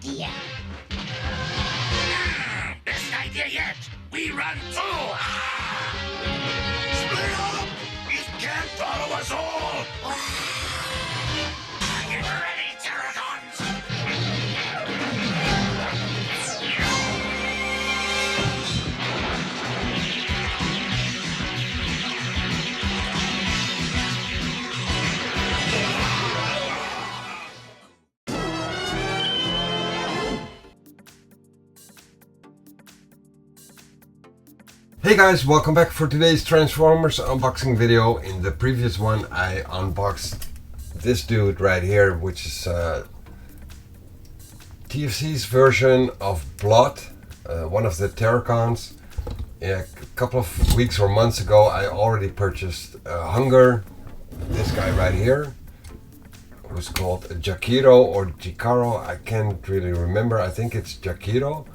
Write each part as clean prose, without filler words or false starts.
idea. Best idea yet! We run too! Split up! He can't follow us all! Get ready, TERRORCONS! Hey guys, welcome back for today's Transformers unboxing video. In the previous one I unboxed this dude right here, which is TFC's version of Blood, one of the TERRORCONS. A couple of weeks or months ago I already purchased Hunger, this guy right here, who's called Jakiro or Jikaro, I can't really remember, I think it's Jakiro,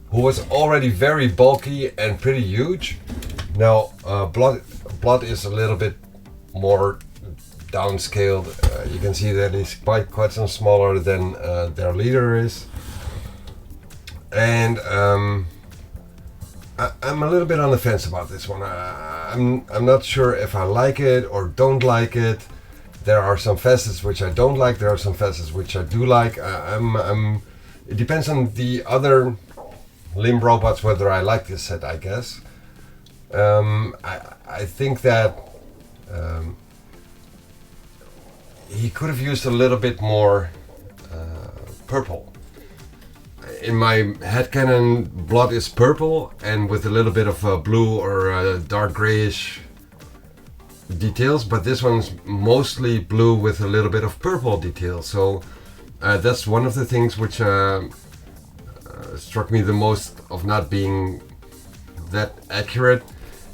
who was already very bulky and pretty huge. Now Blood is a little bit more downscaled. You can see that he's quite some smaller than their leader is. And I'm a little bit on the fence about this one. I'm not sure if I like it or don't like it. There are some facets which I don't like, there are some facets which I do like. It depends on the other limb robots whether I like this set, I guess. I think that he could have used a little bit more purple. In my headcanon, Blood is purple and with a little bit of blue or dark grayish details, but this one's mostly blue with a little bit of purple details. So that's one of the things which struck me the most of not being that accurate.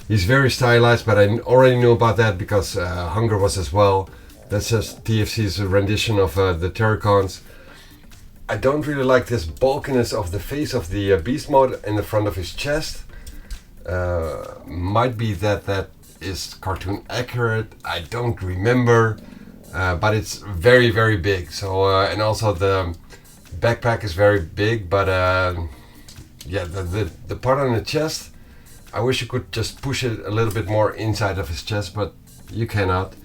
He's very stylized, but I already knew about that because Hunger was as well. That's just TFC's rendition of the TERRORCONS. I don't really like this bulkiness of the face of the beast mode in the front of his chest. Might be that is cartoon accurate, I don't remember, but it's very, very big. So and also the backpack is very big, but yeah, the part on the chest, I wish you could just push it a little bit more inside of his chest, but you cannot.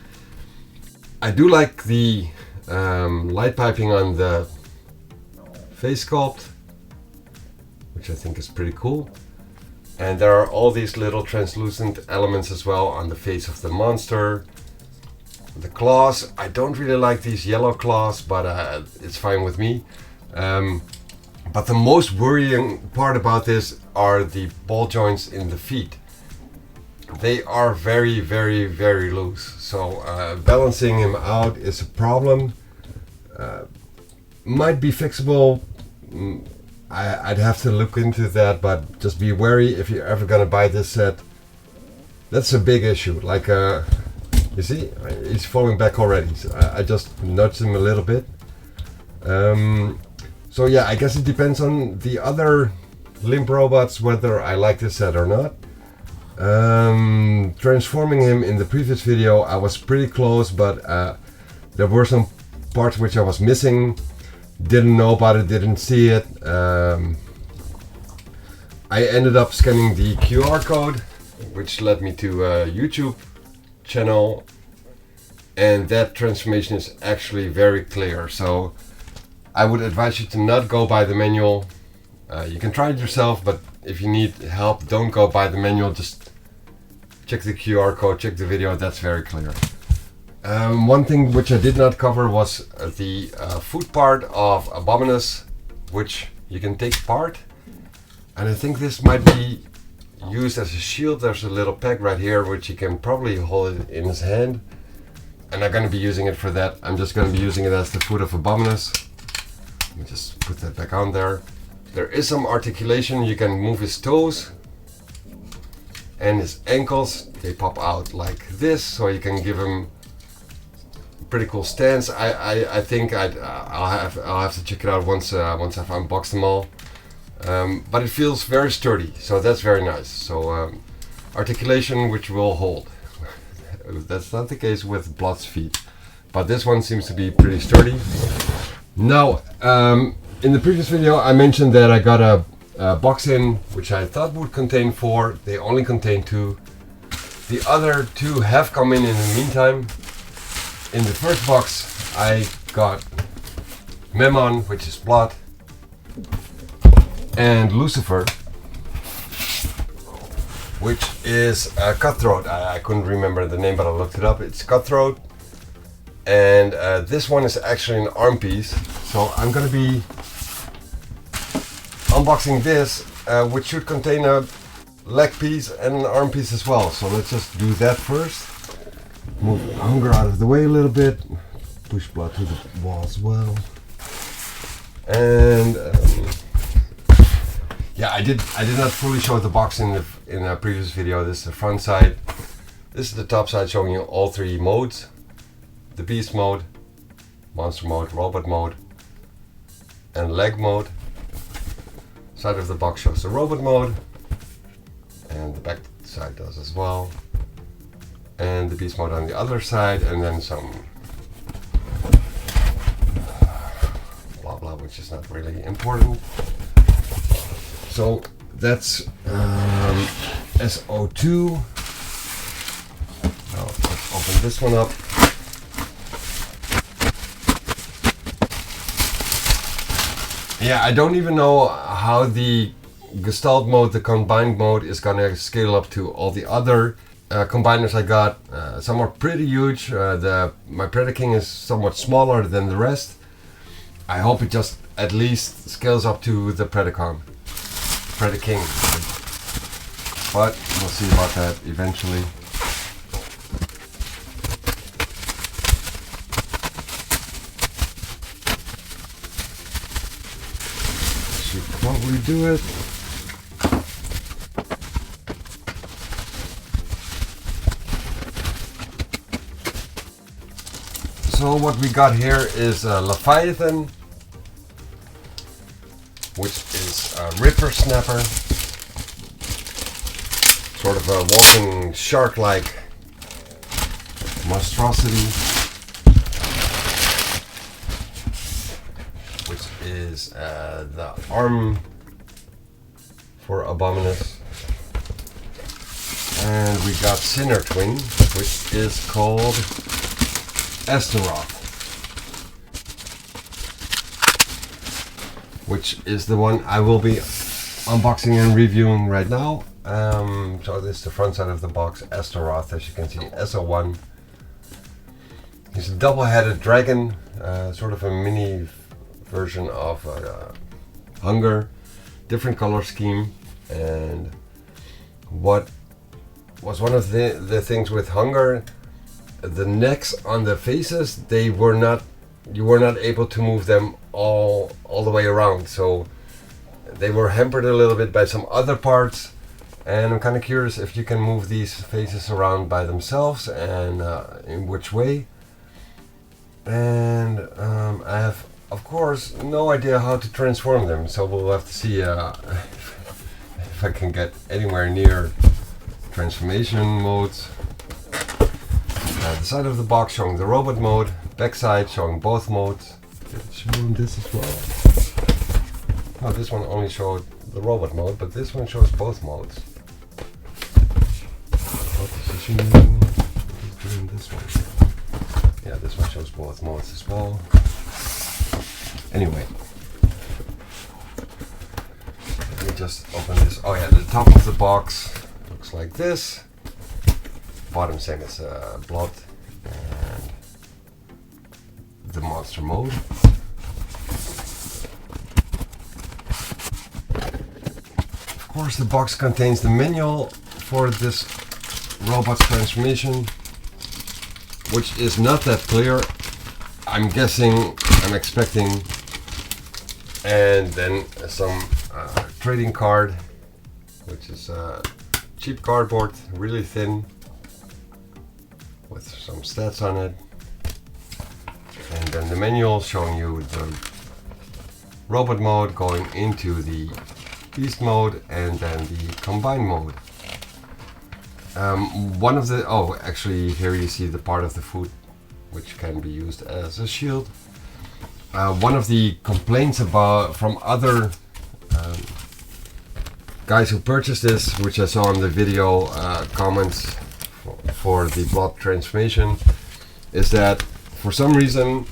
I do like the light piping on the face sculpt, which I think is pretty cool. And there are all these little translucent elements as well on the face of the monster. The claws, I don't really like these yellow claws, but it's fine with me. But the most worrying part about this are the ball joints in the feet. They are very, very, very loose. So balancing him out is a problem. Might be fixable. I'd have to look into that, but just be wary if you're ever gonna buy this set. That's a big issue. Like you see, he's falling back already. So I just nudged him a little bit. So yeah, I guess it depends on the other limb robots whether I like this set or not. Transforming him in the previous video, I was pretty close, but there were some parts which I was missing. Didn't know about it, didn't see it. I ended up scanning the QR code, which led me to a YouTube channel, and that transformation is actually very clear. So I would advise you to not go by the manual. You can try it yourself, but if you need help, don't go by the manual. Just check the QR code, check the video, that's very clear. One thing which I did not cover was the foot part of Abominus, which you can take apart. And I think this might be used as a shield. There's a little peg right here which he can probably hold it in his hand. And I'm going to be using it for that. I'm just going to be using it as the foot of Abominus. Let me just put that back on there. There is some articulation. You can move his toes and his ankles. They pop out like this, so you can give him a pretty cool stance. I think I'll have to check it out once I've unboxed them all. But it feels very sturdy, so that's very nice. So articulation which will hold. That's not the case with Blood's feet, but this one seems to be pretty sturdy. Now In the previous video I mentioned that I got a box in which I thought would contain 4. They only contain 2. The other 2 have come in the meantime. In the first box I got Memon, which is blood, and Lucifer, which is Cutthroat. I couldn't remember the name, but I looked it up. It's Cutthroat, and this one is actually an arm piece. So I'm gonna be unboxing this, which should contain a leg piece and an arm piece as well. So let's just do that first. Move Hunger out of the way a little bit. Push blood to the wall as well. And yeah, I did not fully show the box in a previous video. This is the front side. This is the top side, showing you all 3 modes: the beast mode, monster mode, robot mode, and leg mode. Side of the box shows the robot mode, and the back side does as well, and the beast mode on the other side, and then some blah blah, which is not really important. So that's S-02. Now let's open this one up. Yeah, I don't even know how the Gestalt mode, the combined mode, is gonna scale up to all the other combiners I got. Some are pretty huge. My Predaking is somewhat smaller than the rest. I hope it just at least scales up to the Predaking. But we'll see about that eventually. Should probably do it. So what we got here is a Leviathan, which is a Ripper Snapper, sort of a walking shark-like monstrosity, which is the arm for Abominus. And we got SINNERTWIN, which is called ASTAROTH, which is the one I will be unboxing and reviewing right now. So this is the front side of the box. ASTAROTH, as you can see, S-01. He's a double-headed dragon, sort of a mini version of Hunger, different color scheme. And what was one of the things with Hunger, the necks on the faces, you were not able to move them all the way around, so they were hampered a little bit by some other parts. And I'm kind of curious if you can move these faces around by themselves, and in which way. And I have, of course, no idea how to transform them, so we'll have to see if I can get anywhere near transformation modes. The side of the box showing the robot mode, back side showing both modes. Did it show this as well? Oh, this one only showed the robot mode, but this one shows both modes. Position, doing this one. Yeah, this one shows both modes as well. Anyway, let me just open this. Oh yeah, the top of the box looks like this. Bottom same as blood and the monster mode. Of course, the box contains the manual for this robot's transformation, which is not that clear. I'm expecting, and then some trading card, which is cheap cardboard, really thin, with some stats on it, and then the manual showing you the robot mode going into the beast mode, and then the combined mode. Actually here you see the part of the foot which can be used as a shield. one of the complaints from other guys who purchased this, which I saw in the video comments for the blood transformation, is that for some reason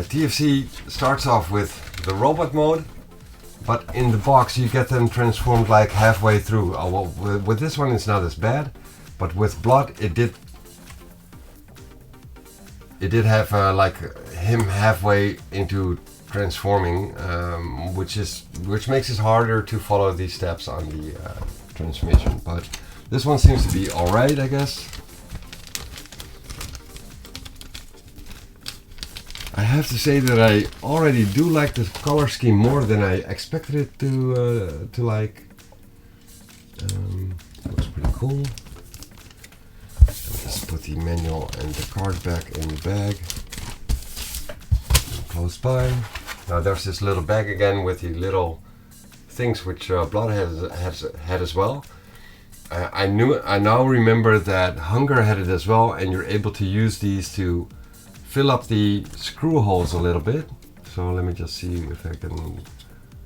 TFC starts off with the robot mode, but in the box you get them transformed like halfway through. Well, with this one it's not as bad, but with blood it did have like him halfway into transforming, which makes it harder to follow these steps on the transformation. But this one seems to be alright, I guess. I have to say that I already do like the color scheme more than I expected it to like. Looks pretty cool. Just put the manual and the card back in the bag. Close by. Now there's this little bag again with the little things which Blood has had as well. I now remember that Hunger had it as well, and you're able to use these to fill up the screw holes a little bit. So let me just see if I can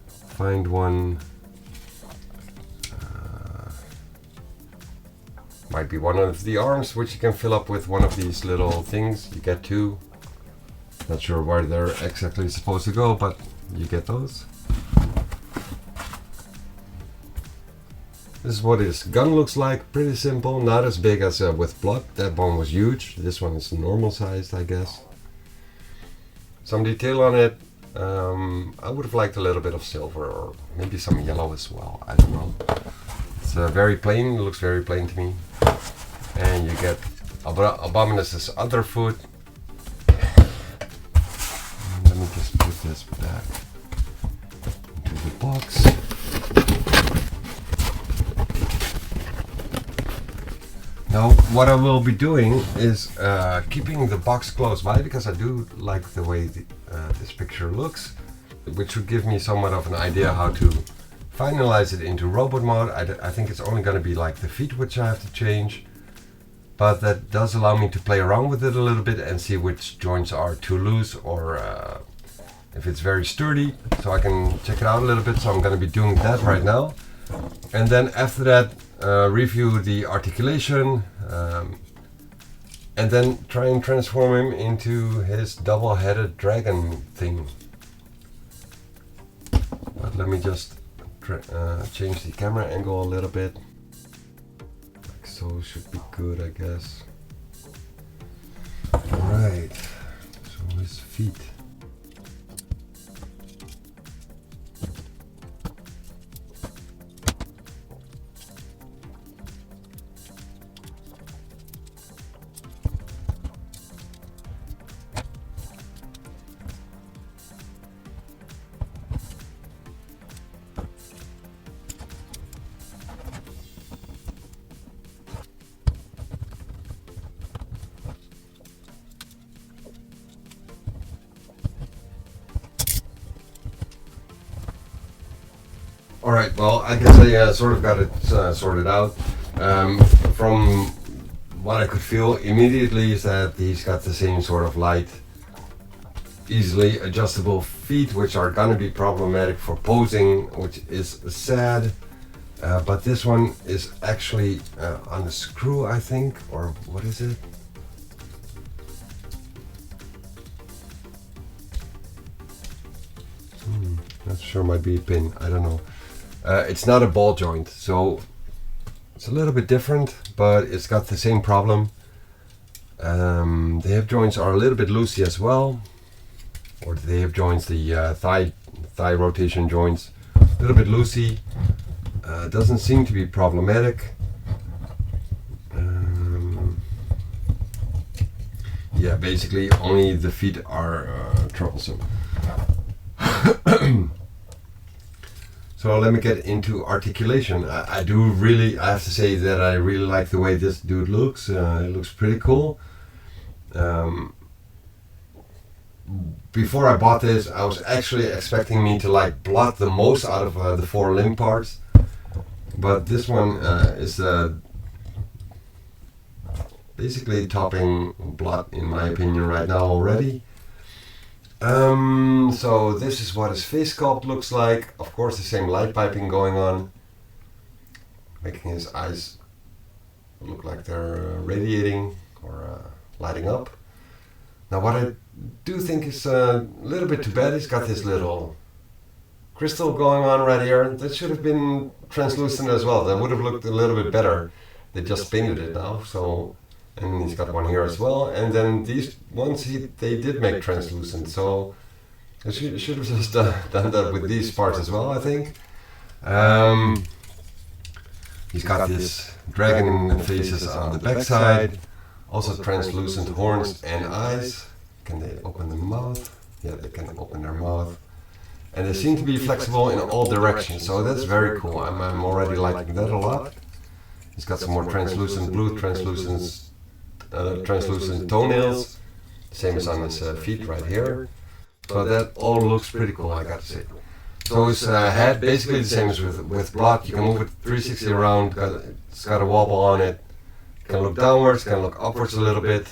find one. Might be one of the arms which you can fill up with one of these little things. You get two. Not sure where they're exactly supposed to go, but you get those. This is what his gun looks like. Pretty simple, not as big as with Blood. That one was huge. This one is normal sized, I guess. Some detail on it. I would have liked a little bit of silver or maybe some yellow as well. I don't know. It's very plain. It looks very plain to me. And you get Abominus's other foot. And let me just put this back into the box. Now, what I will be doing is keeping the box close by, because I do like the way this picture looks, which would give me somewhat of an idea how to finalize it into robot mode. I think it's only going to be like the feet which I have to change, but that does allow me to play around with it a little bit and see which joints are too loose or if it's very sturdy, so I can check it out a little bit. So I'm going to be doing that right now, and then after that review the articulation, and then try and transform him into his double-headed dragon thing. But let me just change the camera angle a little bit. Like so should be good, I guess. Alright, so his feet. Alright, well, I guess I sort of got it sorted out. From what I could feel immediately is that he's got the same sort of light, easily adjustable feet, which are gonna be problematic for posing, which is sad. But this one is actually on the screw, I think, or what is it? Not sure, might be a pin, I don't know. It's not a ball joint, so it's a little bit different, but it's got the same problem. The hip joints are a little bit loosey as well, or the hip joints, the thigh rotation joints, a little bit loosey. Doesn't seem to be problematic. Yeah, basically only the feet are troublesome. So let me get into articulation. I have to say that I really like the way this dude looks. It looks pretty cool. Before I bought this, I was actually expecting me to like Blood the most out of the four limb parts. But this one is basically topping Blood in my opinion right now already. So this is what his face sculpt looks like. Of course, the same light piping going on, making his eyes look like they're radiating or lighting up. Now, what I do think is a little bit too bad, he's got this little crystal going on right here. That should have been translucent as well. That would have looked a little bit better. They just painted it now, so. And he's got one here as well. And then these ones they did make translucent, so I should have just done that with these parts as well, I think. He's got this dragon faces on the back side, also translucent horns and eyes. Can they open the mouth? Yeah, they can open their mouth. And they seem to be flexible in all directions, so that's very cool. I'm already liking that a lot. He's got some more translucent blue, translucent toenails, same as on his feet right here. So that all looks pretty cool, I gotta say. So his head, basically the same as with Block. You can move it 360 around, it's got a wobble on it. Can look downwards, can look upwards a little bit.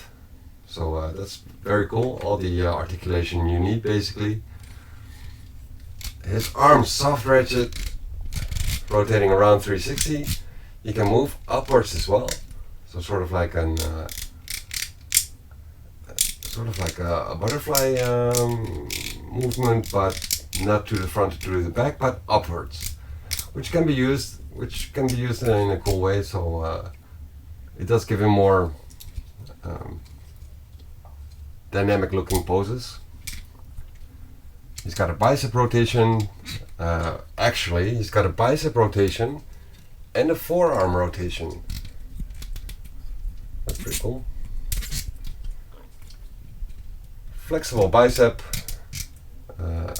So that's very cool, all the articulation you need basically. His arms, soft ratchet, rotating around 360. You can move upwards as well. So sort of like a butterfly movement, but not to the front or to the back, but upwards, which can be used in a cool way. So it does give him more dynamic looking poses. He's got a bicep rotation. Actually, he's got a bicep rotation and a forearm rotation. That's pretty cool. Flexible bicep,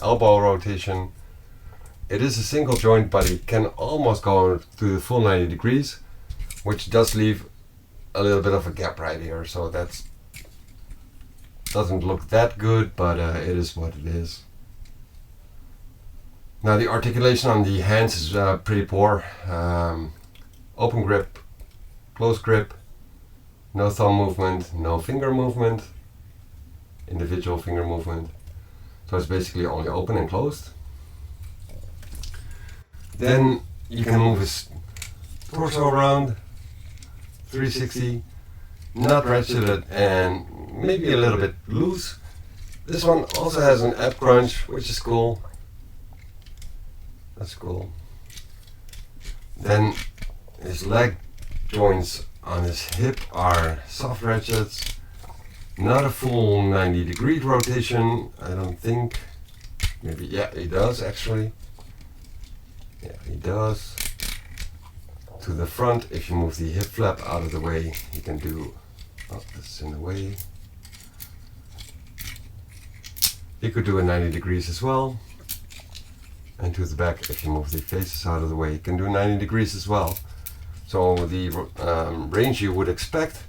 elbow rotation. It is a single joint, but it can almost go through the full 90 degrees, which does leave a little bit of a gap right here. So that doesn't look that good, but it is what it is. Now the articulation on the hands is pretty poor. Open grip, close grip, no thumb movement, no finger movement, individual finger movement. So it's basically only open and closed. Then you can move his torso around 360, not ratcheted and maybe a little bit loose. This one also has an ab crunch, which is cool. That's cool. Then his leg joints on his hip are soft ratchets. Not a full 90 degree rotation, I don't think. Maybe, yeah, he does actually. Yeah, he does. To the front, if you move the hip flap out of the way, you can do, oh, that's in the way. You could do a 90 degrees as well. And to the back, if you move the faces out of the way, you can do 90 degrees as well. So the range you would expect.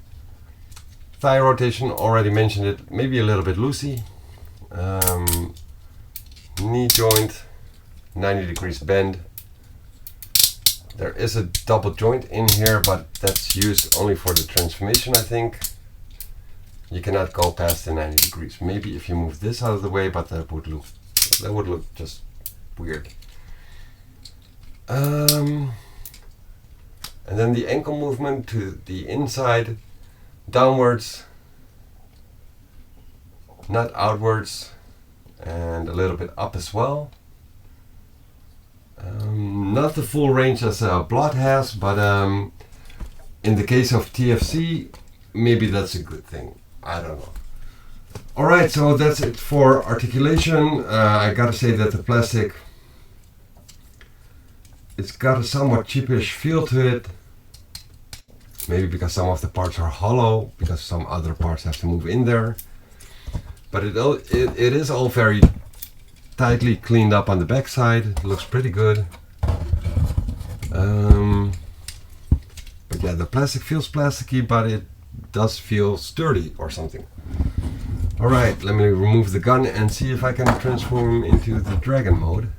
Thigh rotation, already mentioned it, maybe a little bit loosey. Knee joint, 90 degrees bend. There is a double joint in here, but that's used only for the transformation, I think. You cannot go past the 90 degrees. Maybe if you move this out of the way, but that would look just weird. And then the ankle movement to the inside, downwards, not outwards, and a little bit up as well. Not the full range as Blood has, but in the case of TFC, maybe that's a good thing. I don't know. Alright, so that's it for articulation. I gotta say that the plastic, it's got a somewhat cheapish feel to it. Maybe because some of the parts are hollow, because some other parts have to move in there. But it is all very tightly cleaned up on the back side. It looks pretty good. But yeah, the plastic feels plasticky, but it does feel sturdy or something. Alright, let me remove the gun and see if I can transform him into the dragon mode.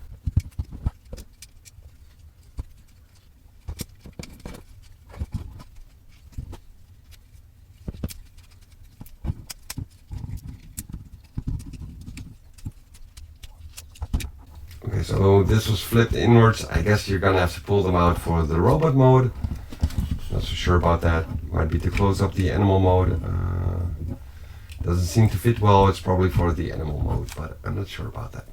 Okay, so this was flipped inwards. I guess you're gonna have to pull them out for the robot mode. Not so sure about that. Might be to close up the animal mode. Doesn't seem to fit well. It's probably for the animal mode, but I'm not sure about that.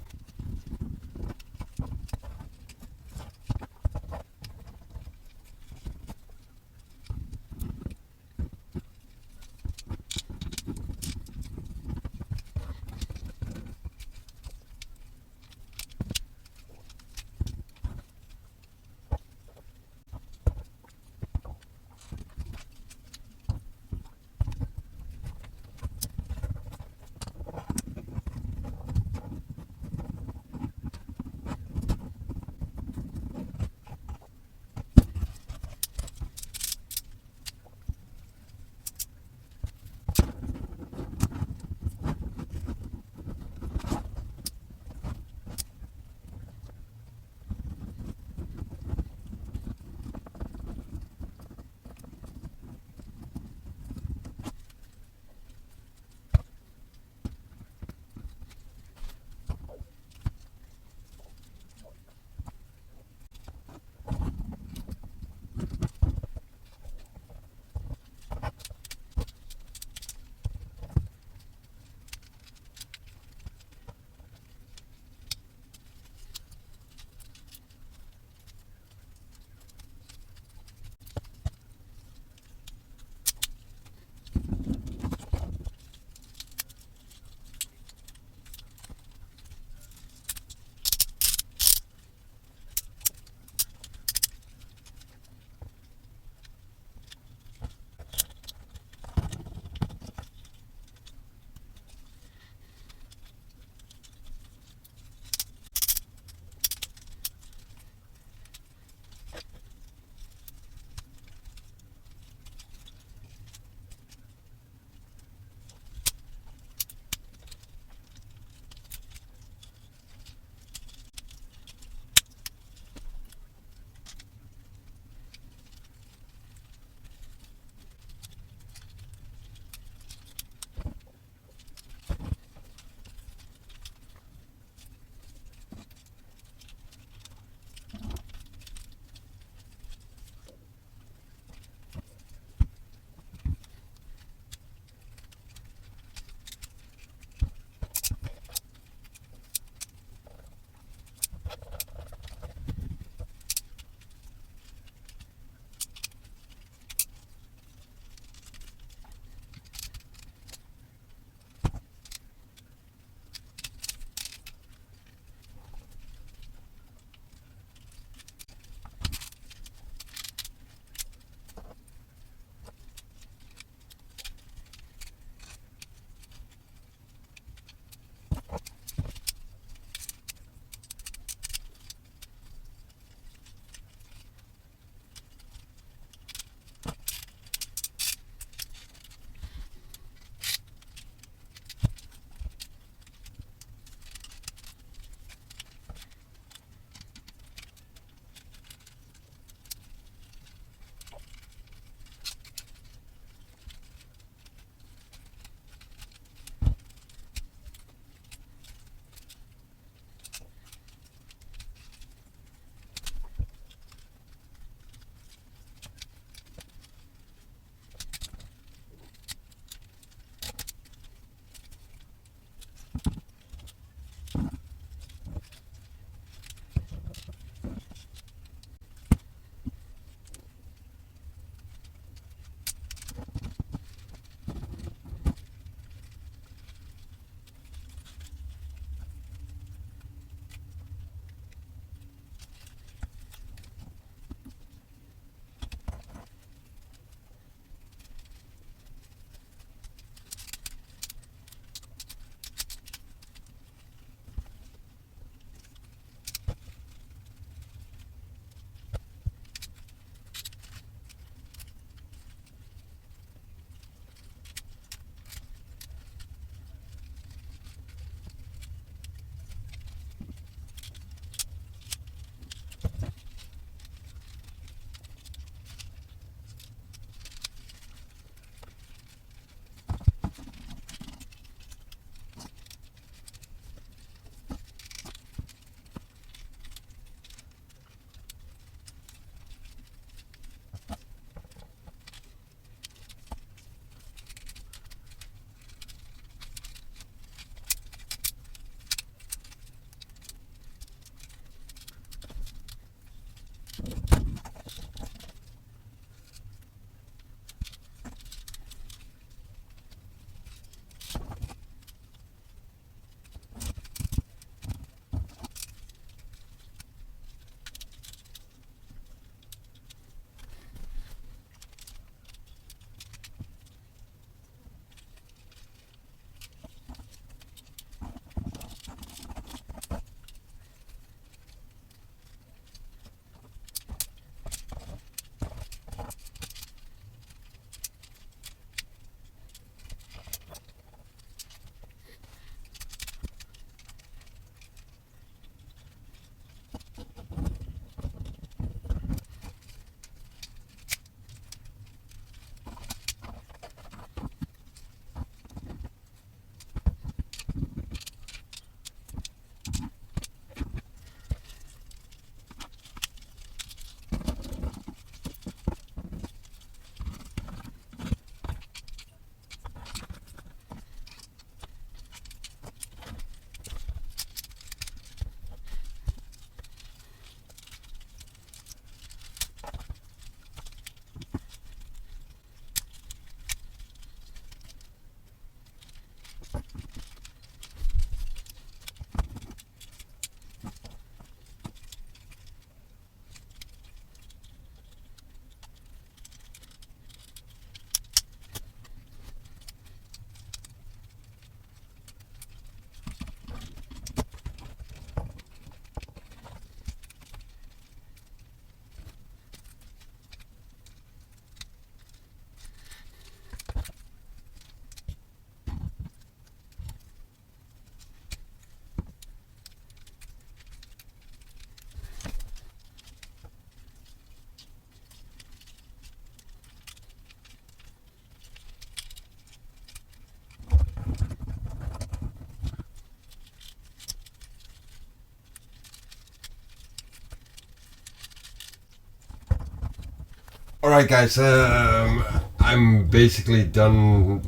Alright guys, I'm basically done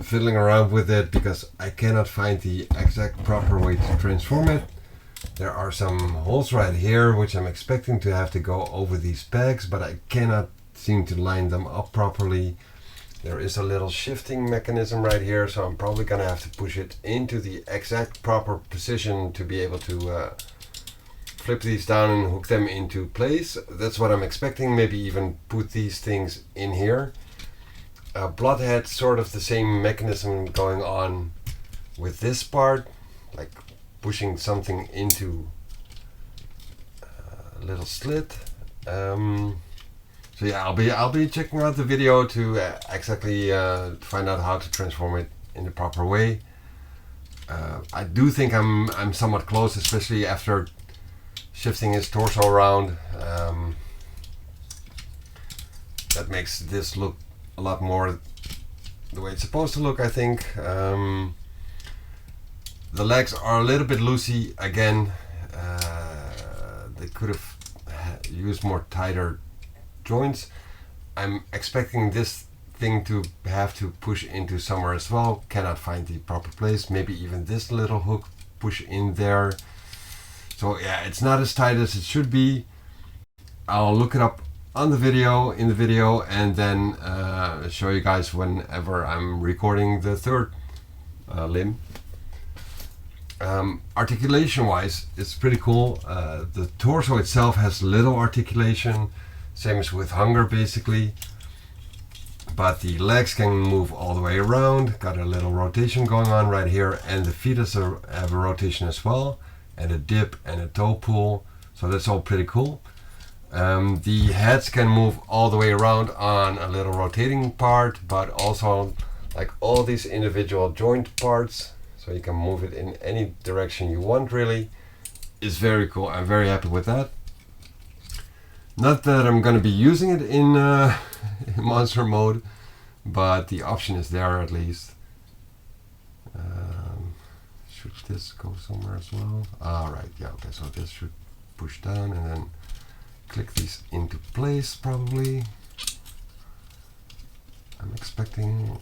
fiddling around with it because I cannot find the exact proper way to transform it. There are some holes right here which I'm expecting to have to go over these pegs, but I cannot seem to line them up properly. There is a little shifting mechanism right here, so I'm probably gonna have to push it into the exact proper position to be able to flip these down and hook them into place. That's what I'm expecting. Maybe even put these things in here. Blood had sort of the same mechanism going on with this part, like pushing something into a little slit. So yeah, I'll be checking out the video to exactly find out how to transform it in the proper way. I do think I'm somewhat close, especially after shifting his torso around. That makes this look a lot more the way it's supposed to look, I think. The legs are a little bit loosey again. They could have used more tighter joints. I'm expecting this thing to have to push into somewhere as well. Cannot find the proper place. Maybe even this little hook push in there. So yeah, it's not as tight as it should be. I'll look it up on the video, in the video, and then show you guys whenever I'm recording the third limb. Articulation wise, it's pretty cool. The torso itself has little articulation, same as with Hunger basically. But the legs can move all the way around, got a little rotation going on right here, and the feet have a rotation as well, and a dip and a toe pull, so that's all pretty cool. The heads can move all the way around on a little rotating part, but also like all these individual joint parts, so you can move it in any direction you want really. Is very cool. I'm very happy with that. Not that I'm going to be using it in monster mode, but the option is there at least. Should this go somewhere as well? Alright, yeah, okay, so this should push down and then click these into place probably. I'm expecting...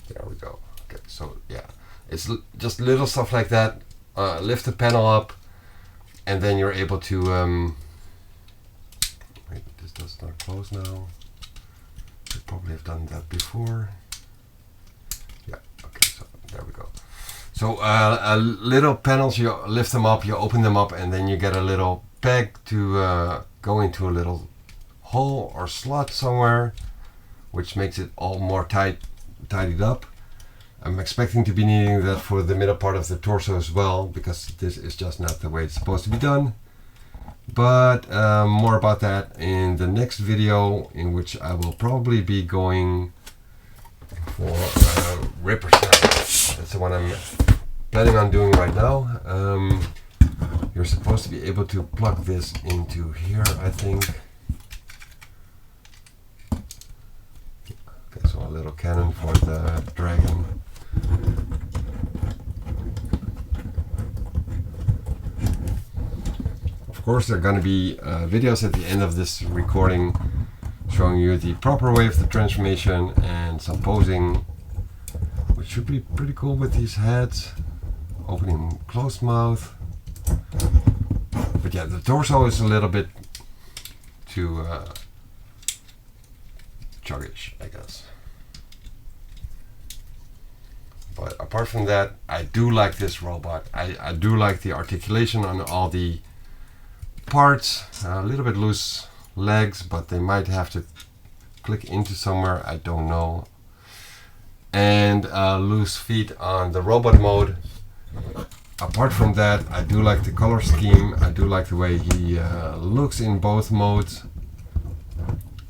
There we go. Okay, so yeah, it's just little stuff like that. Lift the panel up and then you're able to... wait, this does not close now. Should probably have done that before. Yeah, okay, so there we go. So little panels, you lift them up, you open them up, and then you get a little peg to go into a little hole or slot somewhere, which makes it all more tidied up. I'm expecting to be needing that for the middle part of the torso as well, because this is just not the way it's supposed to be done. But more about that in the next video, in which I will probably be going for Ripper Snap. That's the one I'm planning on doing right now. You're supposed to be able to plug this into here, I think. Okay, so a little cannon for the dragon. Of course, there are going to be videos at the end of this recording showing you the proper way of the transformation and some posing, which should be pretty cool with these heads, opening closed mouth. But yeah, the torso is a little bit too chuggish, I guess. But apart from that, I do like this robot. I do like the articulation on all the parts. A little bit loose legs, but they might have to click into somewhere, I don't know. And loose feet on the robot mode. Apart from that, I do like the color scheme. I do like the way he looks in both modes.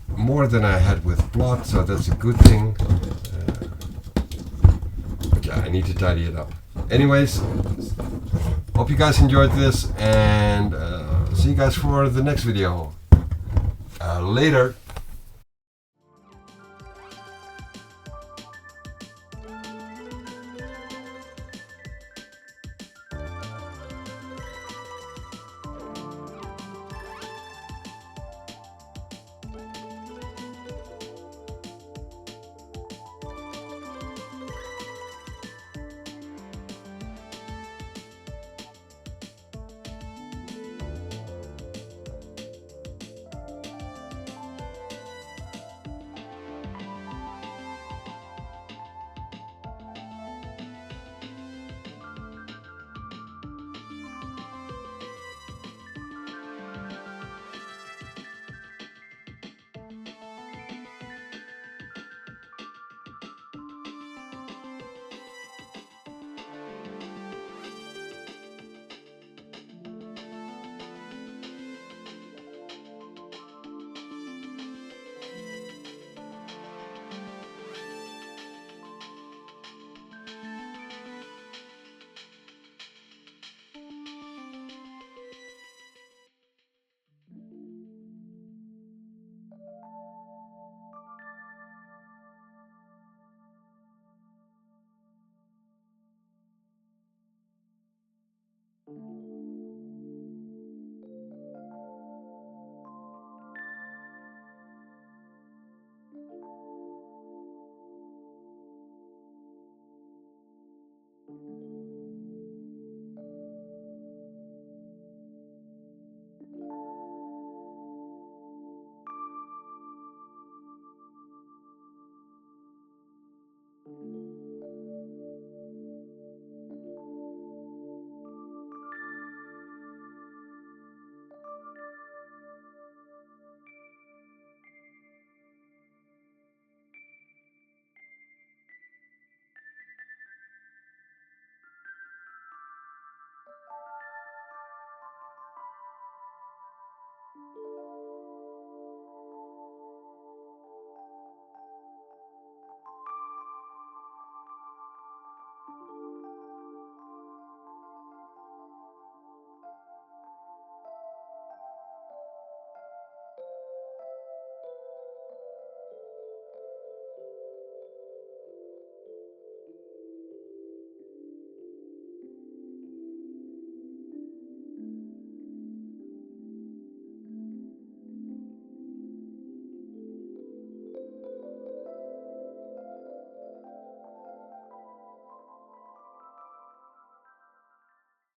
More than I had with Blood, so that's a good thing. But yeah, I need to tidy it up. Anyways, hope you guys enjoyed this, and see you guys for the next video. Later.